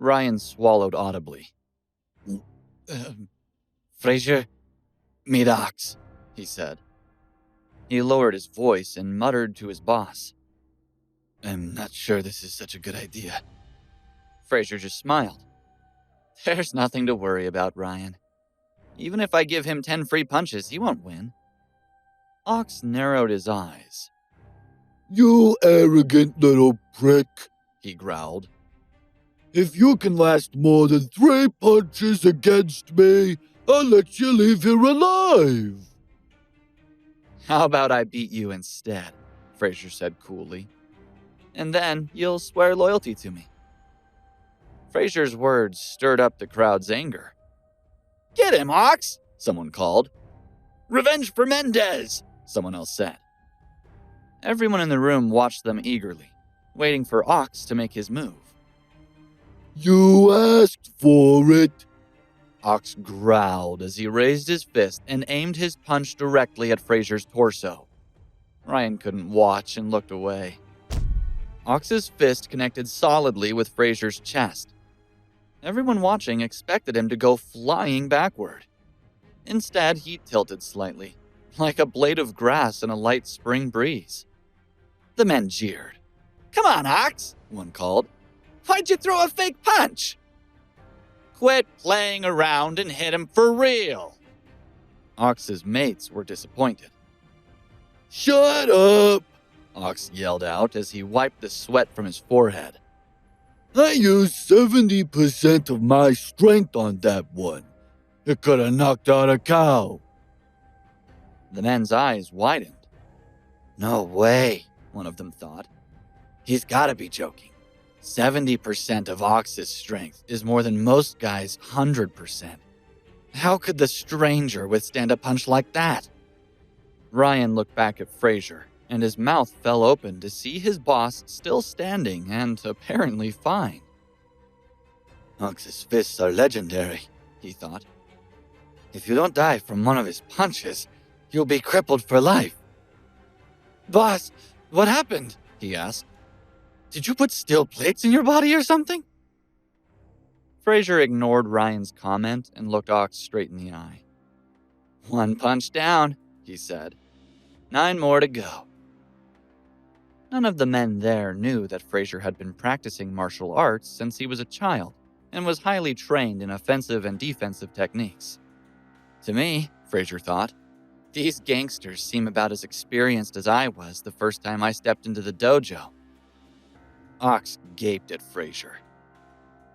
Ryan swallowed audibly. Frazier, meet Ox, he said. He lowered his voice and muttered to his boss. I'm not sure this is such a good idea. Frazier just smiled. There's nothing to worry about, Ryan. Even if I give him 10 free punches, he won't win. Ox narrowed his eyes. You arrogant little prick, he growled. If you can last more than 3 punches against me, I'll let you leave here alive. How about I beat you instead, Frazier said coolly. And then you'll swear loyalty to me. Frazier's words stirred up the crowd's anger. Get him, Ox, someone called. Revenge for Mendez, someone else said. Everyone in the room watched them eagerly, waiting for Ox to make his move. You asked for it. Ox growled as he raised his fist and aimed his punch directly at Frazier's torso. Ryan couldn't watch and looked away. Ox's fist connected solidly with Frazier's chest. Everyone watching expected him to go flying backward. Instead, he tilted slightly, like a blade of grass in a light spring breeze. The men jeered. Come on, Ox, one called. Why'd you throw a fake punch? Quit playing around and hit him for real. Ox's mates were disappointed. Shut up, Ox yelled out as he wiped the sweat from his forehead. I used 70% of my strength on that one. It could have knocked out a cow. The men's eyes widened. No way, one of them thought. He's gotta be joking. 70% of Ox's strength is more than most guys' 100%. How could the stranger withstand a punch like that? Ryan looked back at Frazier, and his mouth fell open to see his boss still standing and apparently fine. Ox's fists are legendary, he thought. If you don't die from one of his punches, you'll be crippled for life. Boss, what happened? He asked. Did you put steel plates in your body or something? Frazier ignored Ryan's comment and looked Ox straight in the eye. 1 punch down, he said. 9 more to go. None of the men there knew that Frazier had been practicing martial arts since he was a child and was highly trained in offensive and defensive techniques. To me, Frazier thought, these gangsters seem about as experienced as I was the first time I stepped into the dojo. Ox gaped at Frazier.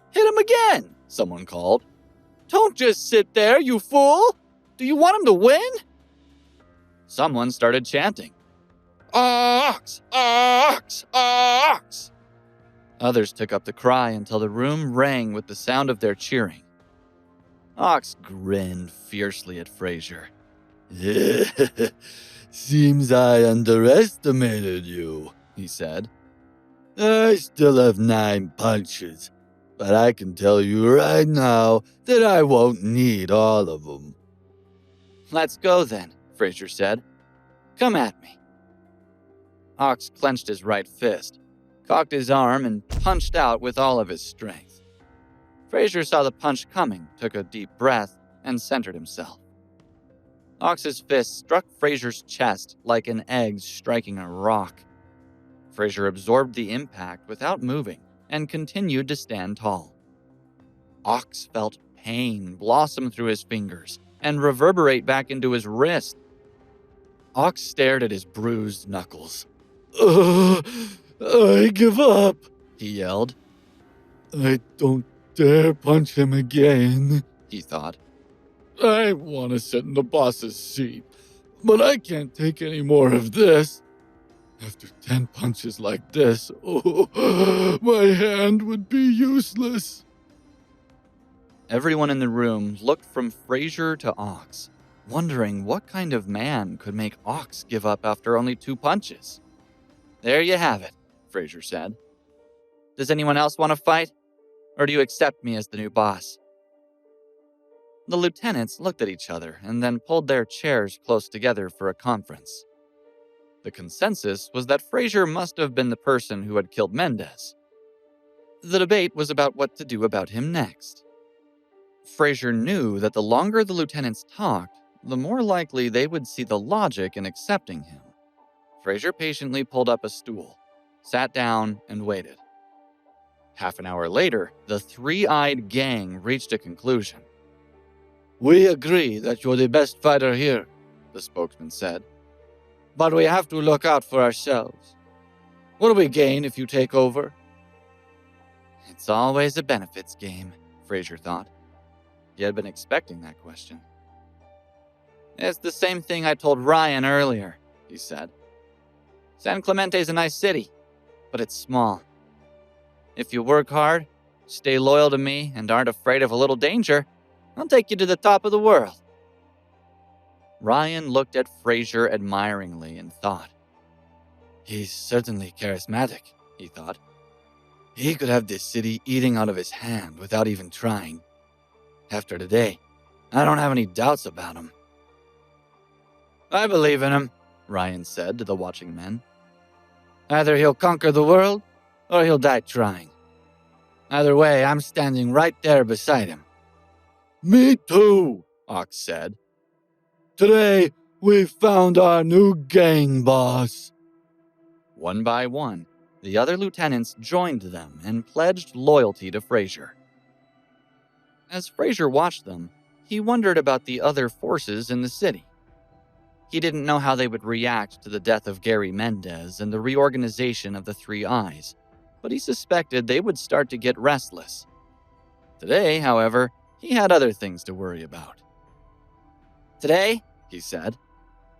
Hit him again, someone called. Don't just sit there, you fool! Do you want him to win? Someone started chanting. Ox! Ox! Ox! Others took up the cry until the room rang with the sound of their cheering. Ox grinned fiercely at Frazier. Seems I underestimated you, he said. I still have 9 punches, but I can tell you right now that I won't need all of them. Let's go then, Frazier said. Come at me. Ox clenched his right fist, cocked his arm, and punched out with all of his strength. Frazier saw the punch coming, took a deep breath, and centered himself. Ox's fist struck Frazier's chest like an egg striking a rock. Frazier absorbed the impact without moving and continued to stand tall. Ox felt pain blossom through his fingers and reverberate back into his wrist. Ox stared at his bruised knuckles. I give up, he yelled. I don't dare punch him again, he thought. I want to sit in the boss's seat, but I can't take any more of this. After 10 punches like this, my hand would be useless. Everyone in the room looked from Frazier to Ox, wondering what kind of man could make Ox give up after only 2 punches. There you have it, Frazier said. Does anyone else want to fight? Or do you accept me as the new boss? The lieutenants looked at each other and then pulled their chairs close together for a conference. The consensus was that Frazier must have been the person who had killed Mendez. The debate was about what to do about him next. Frazier knew that the longer the lieutenants talked, the more likely they would see the logic in accepting him. Frazier patiently pulled up a stool, sat down, and waited. Half an hour later, the three-eyed gang reached a conclusion. "We agree that you're the best fighter here," the spokesman said. "But we have to look out for ourselves. What do we gain if you take over?" It's always a benefits game, Frazier thought. He had been expecting that question. It's the same thing I told Ryan earlier, he said. San Clemente's a nice city, but it's small. If you work hard, stay loyal to me, and aren't afraid of a little danger, I'll take you to the top of the world. Ryan looked at Frazier admiringly and thought. He's certainly charismatic, he thought. He could have this city eating out of his hand without even trying. After today, I don't have any doubts about him. I believe in him, Ryan said to the watching men. Either he'll conquer the world, or he'll die trying. Either way, I'm standing right there beside him. Me too, Ox said. Today, we found our new gang boss. One by one, the other lieutenants joined them and pledged loyalty to Frazier. As Frazier watched them, he wondered about the other forces in the city. He didn't know how they would react to the death of Gary Mendez and the reorganization of the Three Eyes, but he suspected they would start to get restless. Today, however, he had other things to worry about. Today, he said,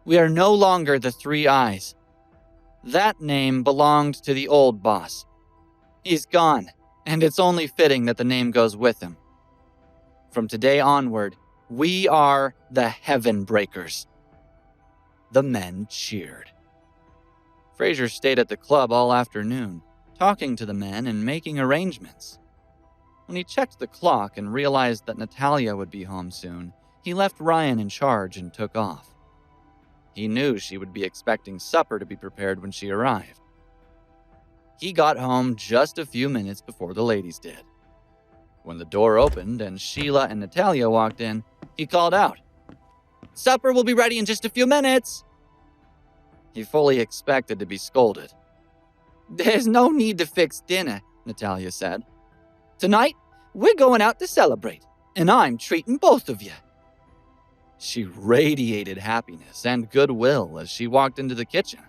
we are no longer the Three Eyes. That name belonged to the old boss. He's gone, and it's only fitting that the name goes with him. From today onward, we are the Heaven Breakers. The men cheered. Frazier stayed at the club all afternoon, talking to the men and making arrangements. When he checked the clock and realized that Natalia would be home soon, he left Ryan in charge and took off. He knew she would be expecting supper to be prepared when she arrived. He got home just a few minutes before the ladies did. When the door opened and Sheila and Natalia walked in, he called out, Supper will be ready in just a few minutes. He fully expected to be scolded. There's no need to fix dinner, Natalia said. Tonight, we're going out to celebrate, and I'm treating both of you. She radiated happiness and goodwill as she walked into the kitchen.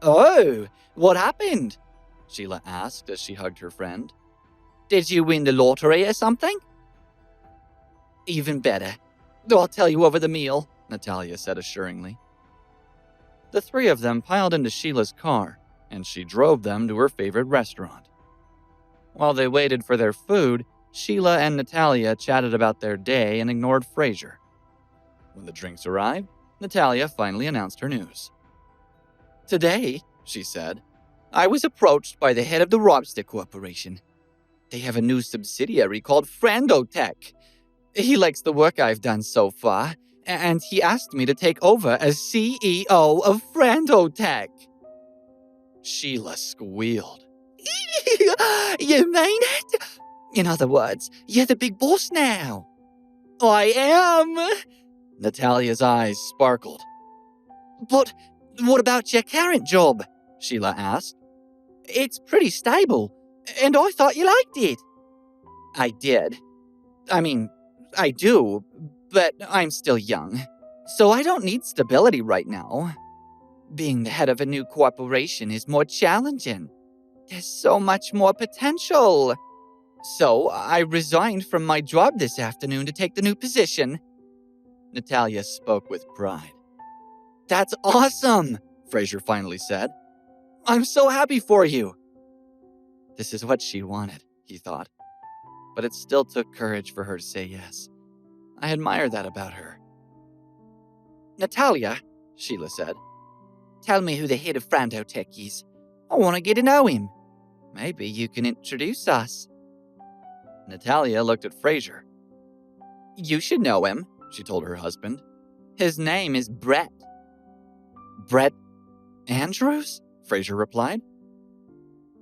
Oh, what happened? Sheila asked as she hugged her friend. Did you win the lottery or something? Even better. I'll tell you over the meal, Natalia said assuringly. The three of them piled into Sheila's car, and she drove them to her favorite restaurant. While they waited for their food, Sheila and Natalia chatted about their day and ignored Frazier. When the drinks arrived, Natalia finally announced her news. Today, she said, I was approached by the head of the Robster Corporation. They have a new subsidiary called Frandotech. He likes the work I've done so far, and he asked me to take over as CEO of Frandotech. Sheila squealed. You mean it? In other words, you're the big boss now. I am. Natalia's eyes sparkled. But what about your current job? Sheila asked. It's pretty stable, and I thought you liked it. I did. I do, but I'm still young, so I don't need stability right now. Being the head of a new corporation is more challenging. There's so much more potential. So I resigned from my job this afternoon to take the new position. Natalia spoke with pride. That's awesome, Frazier finally said. I'm so happy for you. This is what she wanted, he thought. But it still took courage for her to say yes. I admire that about her. Natalia, Sheila said, tell me who the head of Frandotech is. I want to get to know him. Maybe you can introduce us. Natalia looked at Frazier. You should know him, she told her husband. His name is Brett. Brett Andrews? Frazier replied.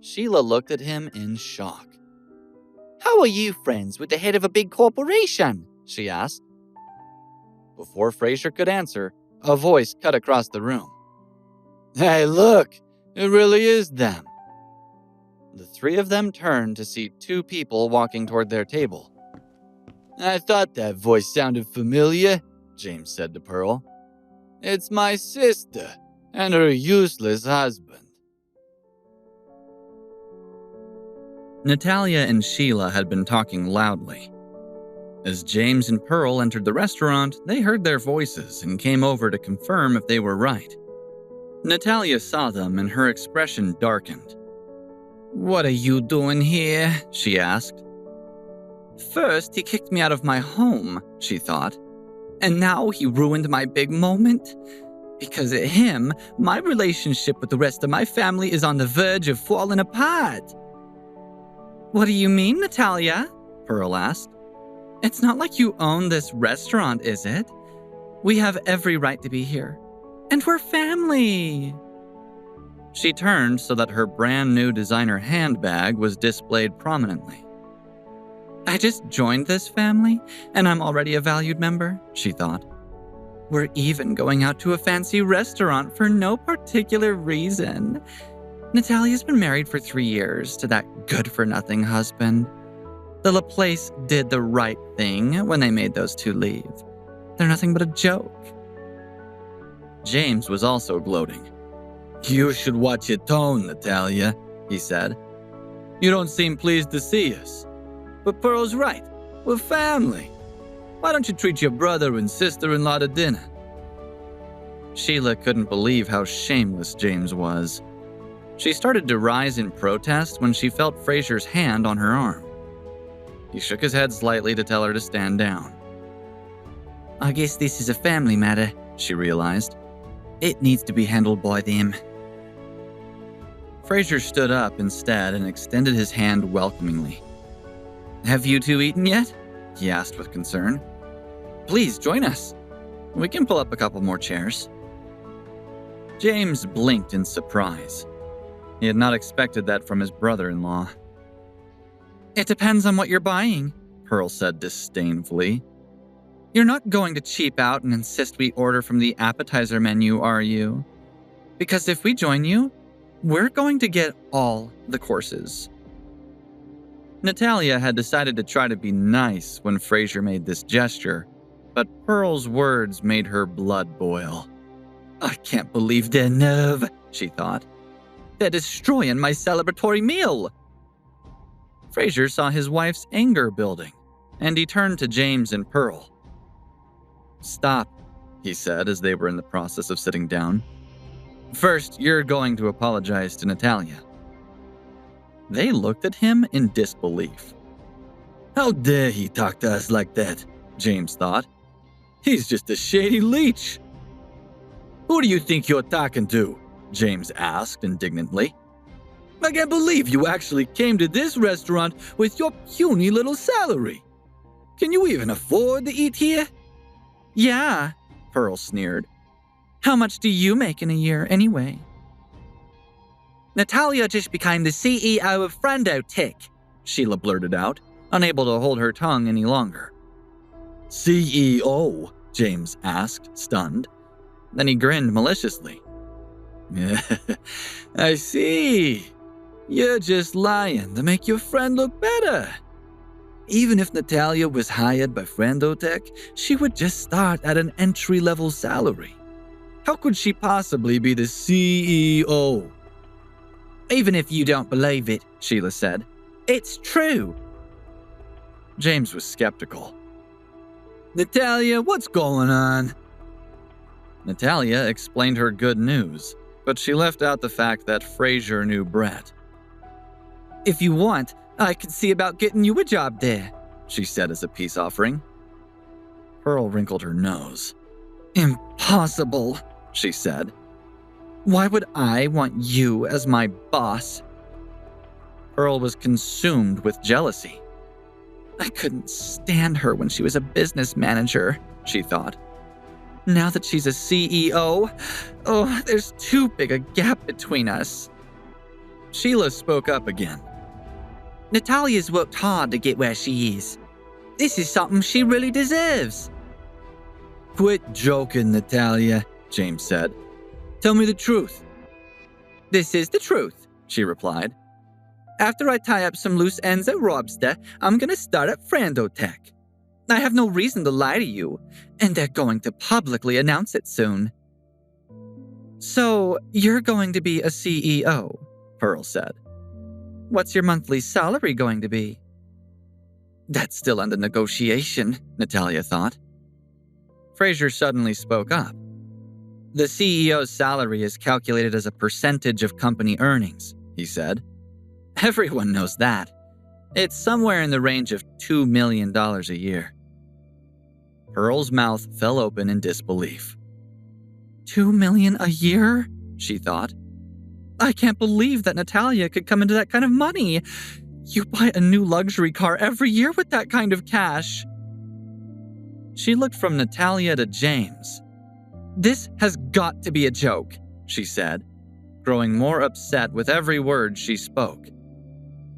Sheila looked at him in shock. "How are you friends with the head of a big corporation?" she asked. Before Frazier could answer, a voice cut across the room. "Hey, look! It really is them." The three of them turned to see two people walking toward their table. "I thought that voice sounded familiar," James said to Pearl. "It's my sister and her useless husband." Natalia and Sheila had been talking loudly. As James and Pearl entered the restaurant, they heard their voices and came over to confirm if they were right. Natalia saw them and her expression darkened. "What are you doing here?" she asked. "First, he kicked me out of my home," she thought. "And now he ruined my big moment. Because of him, my relationship with the rest of my family is on the verge of falling apart." "What do you mean, Natalia?" Pearl asked. "It's not like you own this restaurant, is it? We have every right to be here. And we're family." She turned so that her brand new designer handbag was displayed prominently. "I just joined this family, and I'm already a valued member," she thought. "We're even going out to a fancy restaurant for no particular reason. Natalia's been married for 3 years to that good-for-nothing husband. The LaPlace did the right thing when they made those two leave. They're nothing but a joke." James was also gloating. "You should watch your tone, Natalia," he said. "You don't seem pleased to see us. But Pearl's right. We're family. Why don't you treat your brother and sister-in-law to dinner?" Sheila couldn't believe how shameless James was. She started to rise in protest when she felt Frazier's hand on her arm. He shook his head slightly to tell her to stand down. "I guess this is a family matter," she realized. "It needs to be handled by them." Frazier stood up instead and extended his hand welcomingly. "Have you two eaten yet?" he asked with concern. "Please join us. We can pull up a couple more chairs." James blinked in surprise. He had not expected that from his brother-in-law. "It depends on what you're buying," Pearl said disdainfully. "You're not going to cheap out and insist we order from the appetizer menu, are you? Because if we join you, we're going to get all the courses." Natalia had decided to try to be nice when Frazier made this gesture, but Pearl's words made her blood boil. "I can't believe their nerve," she thought. "They're destroying my celebratory meal." Frazier saw his wife's anger building, and he turned to James and Pearl. "Stop," he said as they were in the process of sitting down. "First, you're going to apologize to Natalia." They looked at him in disbelief. "How dare he talk to us like that?" James thought. "He's just a shady leech." "Who do you think you're talking to?" James asked indignantly. "I can't believe you actually came to this restaurant with your puny little salary. Can you even afford to eat here?" "Yeah," Pearl sneered. "How much do you make in a year anyway?" "Natalia just became the CEO of Frando Tech," Sheila blurted out, unable to hold her tongue any longer. "CEO?" James asked, stunned. Then he grinned maliciously. "I see. You're just lying to make your friend look better. Even if Natalia was hired by Frandotech, she would just start at an entry-level salary. How could she possibly be the CEO?" "Even if you don't believe it," Sheila said, "it's true." James was skeptical. "Natalia, what's going on?" Natalia explained her good news, but she left out the fact that Frazier knew Brett. "If you want, I could see about getting you a job there," she said as a peace offering. Pearl wrinkled her nose. "Impossible," she said. "Why would I want you as my boss?" Pearl was consumed with jealousy. "I couldn't stand her when she was a business manager," she thought. "Now that she's a CEO, there's too big a gap between us." Sheila spoke up again. Natalia's worked hard to get where she is. This is something she really deserves. Quit joking, Natalia, James said. Tell me the truth. This is the truth, she replied. After I tie up some loose ends at Robster, I'm going to start at Frandotech. I have no reason to lie to you, and they're going to publicly announce it soon. So, you're going to be a CEO, Pearl said. What's your monthly salary going to be? That's still under negotiation, Natalia thought. Frazier suddenly spoke up. The CEO's salary is calculated as a percentage of company earnings, he said. Everyone knows that. It's somewhere in the range of $2 million a year. Pearl's mouth fell open in disbelief. $2 million a year? She thought. I can't believe that Natalia could come into that kind of money. You buy a new luxury car every year with that kind of cash. She looked from Natalia to James. This has got to be a joke, she said, growing more upset with every word she spoke.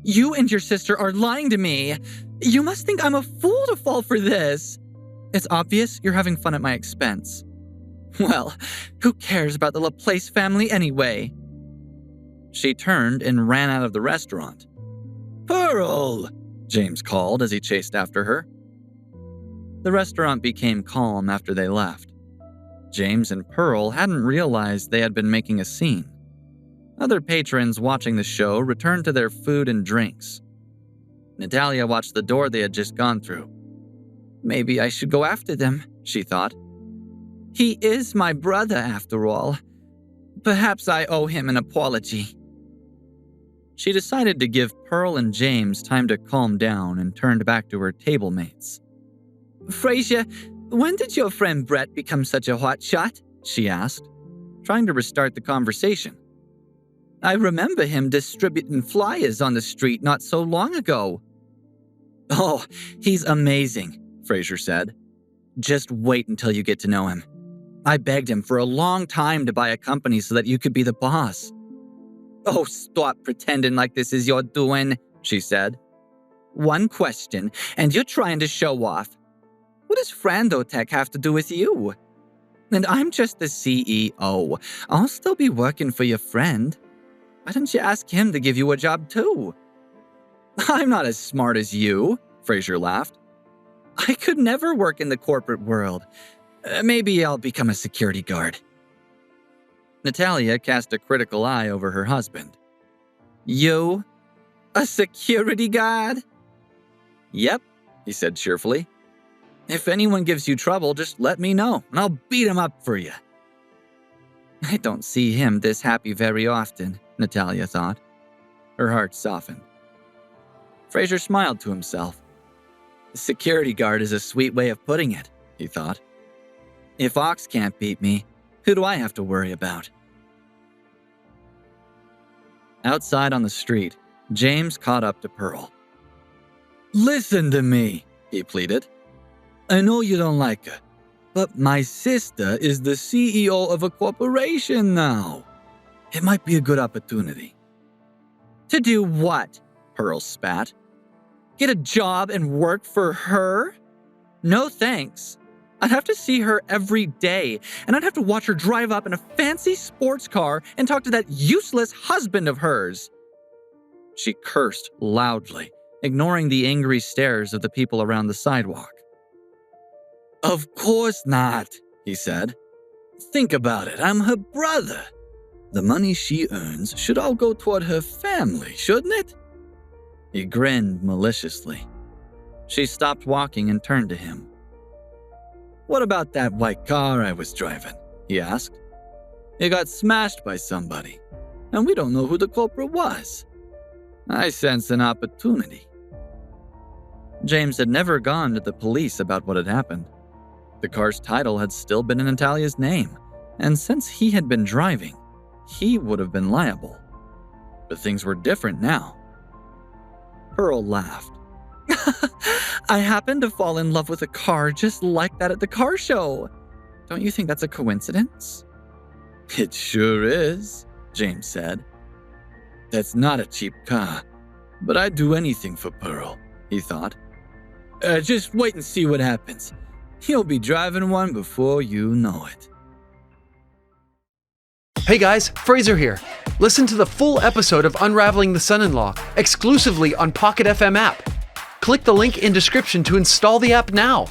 You and your sister are lying to me. You must think I'm a fool to fall for this. It's obvious you're having fun at my expense. Well, who cares about the Laplace family anyway? She turned and ran out of the restaurant. Pearl! James called as he chased after her. The restaurant became calm after they left. James and Pearl hadn't realized they had been making a scene. Other patrons watching the show returned to their food and drinks. Natalia watched the door they had just gone through. Maybe I should go after them, she thought. He is my brother, after all. Perhaps I owe him an apology. She decided to give Pearl and James time to calm down and turned back to her table mates. Frazier, when did your friend Brett become such a hotshot? She asked, trying to restart the conversation. I remember him distributing flyers on the street not so long ago. Oh, he's amazing, Frazier said. Just wait until you get to know him. I begged him for a long time to buy a company so that you could be the boss. Oh, stop pretending like this is your doing, she said. One question, and you're trying to show off. What does Frandotech have to do with you? And I'm just the CEO. I'll still be working for your friend. Why don't you ask him to give you a job too? I'm not as smart as you, Frazier laughed. I could never work in the corporate world. Maybe I'll become a security guard. Natalia cast a critical eye over her husband. You? A security guard? Yep, he said cheerfully. If anyone gives you trouble, just let me know, and I'll beat him up for you. I don't see him this happy very often, Natalia thought. Her heart softened. Frazier smiled to himself. Security guard is a sweet way of putting it, he thought. If Ox can't beat me, who do I have to worry about? Outside on the street, James caught up to Pearl. Listen to me, he pleaded. I know you don't like her, but my sister is the CEO of a corporation now. It might be a good opportunity. To do what? Pearl spat. Get a job and work for her? No thanks. I'd have to see her every day, and I'd have to watch her drive up in a fancy sports car and talk to that useless husband of hers. She cursed loudly, ignoring the angry stares of the people around the sidewalk. Of course not, he said. Think about it, I'm her brother. The money she earns should all go toward her family, shouldn't it? He grinned maliciously. She stopped walking and turned to him. What about that white car I was driving? He asked. It got smashed by somebody, and we don't know who the culprit was. I sense an opportunity. James had never gone to the police about what had happened. The car's title had still been in Natalia's name, and since he had been driving, he would have been liable. But things were different now. Pearl laughed. I happened to fall in love with a car just like that at the car show. Don't you think that's a coincidence? It sure is, James said. That's not a cheap car, but I'd do anything for Pearl, he thought. Just wait and see what happens. He'll be driving one before you know it. Hey guys, Frazier here. Listen to the full episode of Unraveling the Son-In-Law exclusively on Pocket FM app. Click the link in description to install the app now.